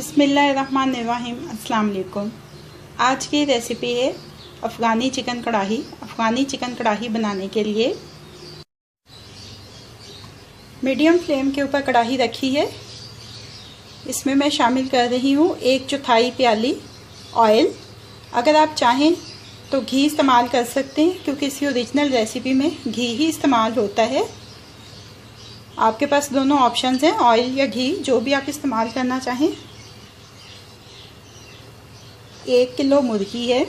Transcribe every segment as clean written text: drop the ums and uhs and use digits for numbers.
बिस्मिल्लाहिर्रहमानिर्रहीम। अस्सलाम वालेकुम। आज की रेसिपी है अफ़गानी चिकन कढ़ाई। अफ़गानी चिकन कढ़ाई बनाने के लिए मीडियम फ्लेम के ऊपर कढ़ाई रखी है। इसमें मैं शामिल कर रही हूँ 1/4 प्याली ऑयल। अगर आप चाहें तो घी इस्तेमाल कर सकते हैं, क्योंकि इसी ओरिजिनल रेसिपी में घी ही इस्तेमाल होता है। आपके पास दोनों ऑप्शंस हैं, ऑयल या घी, जो भी आप इस्तेमाल करना चाहें। 1 किलो मुर्गी है,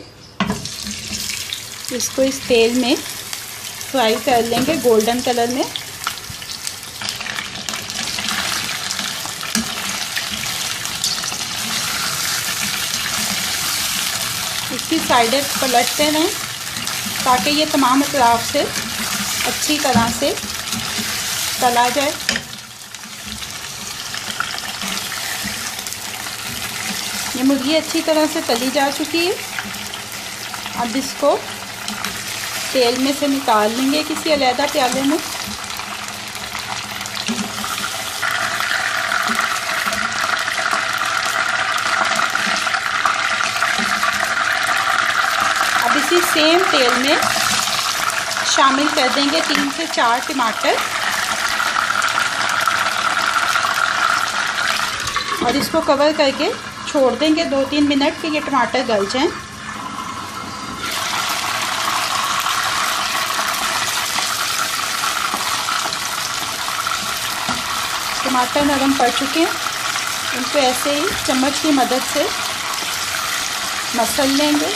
इसको इस तेल में फ्राई कर लेंगे गोल्डन कलर में। इसकी साइडें पलटते रहें ताकि ये तमाम अतराफ से अच्छी तरह से तला जाए। ये मुर्गी अच्छी तरह से तली जा चुकी है। अब इसको तेल में से निकाल लेंगे किसी अलग प्याले में। अब इसी सेम तेल में शामिल कर देंगे 3 से 4 टमाटर और इसको कवर करके छोड़ देंगे 2-3 मिनट कि ये टमाटर गल जाएं। टमाटर नरम पड़ चुके हैं, इनको ऐसे ही चम्मच की मदद से मसल लेंगे।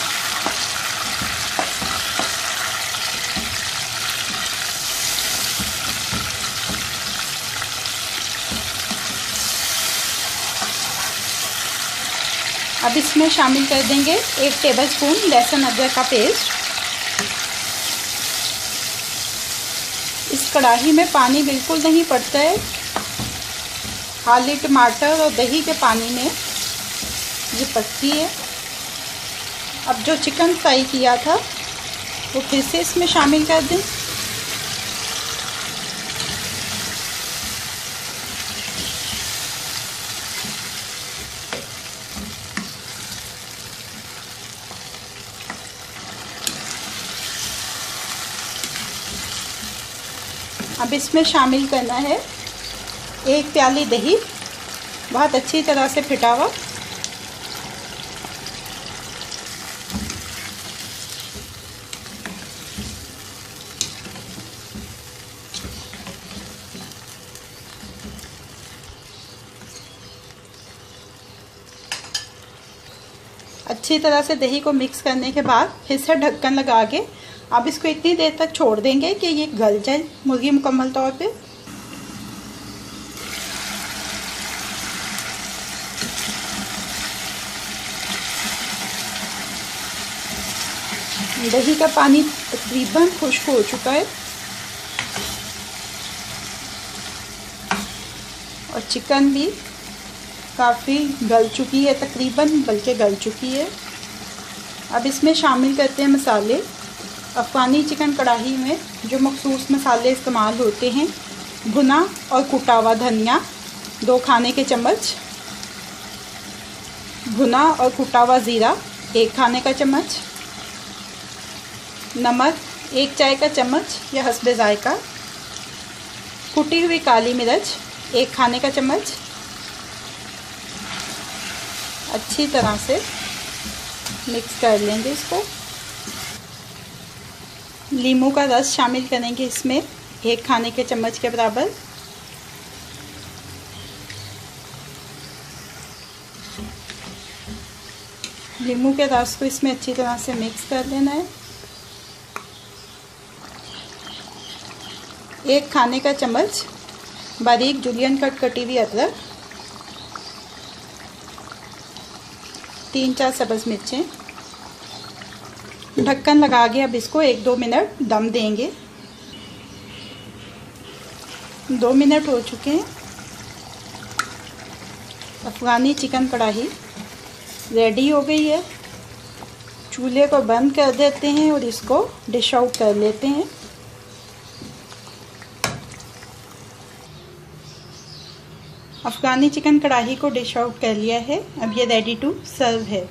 अब इसमें शामिल कर देंगे 1 टेबलस्पून लहसुन अदरक का पेस्ट। इस कढ़ाई में पानी बिल्कुल नहीं पड़ता है, खाली टमाटर और दही के पानी में ये पकती है। अब जो चिकन फ्राई किया था वो फिर से इसमें शामिल कर दें। अब इसमें शामिल करना है 1 प्याली दही, बहुत अच्छी तरह से फिटा हुआ। अच्छी तरह से दही को मिक्स करने के बाद फिर से ढक्कन लगा के अब इसको इतनी देर तक छोड़ देंगे कि ये गल जाए मुर्गी मुकम्मल तौर पे। दही का पानी तकरीबन खुश्क हो चुका है और चिकन भी काफ़ी गल चुकी है, तकरीबन बल्कि गल चुकी है। अब इसमें शामिल करते हैं मसाले। अफ़गानी चिकन कढ़ाई में जो मखसूस मसाले इस्तेमाल होते हैं, भुना और कुटा हुआ धनिया 2 खाने के चम्मच, भुना और कुटा हुआ ज़ीरा 1 खाने का चम्मच, नमक 1 चाय का चम्मच या हस्बे ज़ायका, कुटी हुई काली मिर्च 1 खाने का चम्मच। अच्छी तरह से मिक्स कर लेंगे इसको। नींबू का रस शामिल करेंगे इसमें 1 खाने के चम्मच के बराबर। नींबू के रस को इसमें अच्छी तरह से मिक्स कर लेना है। 1 खाने का चम्मच बारीक जुलियन कट कटी हुई अदरक, 3-4 सब्ज़ मिर्चें। ढक्कन लगा के अब इसको 1-2 मिनट दम देंगे। 2 मिनट हो चुके हैं। अफ़गानी चिकन कढ़ाई रेडी हो गई है। चूल्हे को बंद कर देते हैं और इसको डिश आउट कर लेते हैं। अफ़गानी चिकन कढ़ाई को डिश आउट कर लिया है। अब ये रेडी टू सर्व है।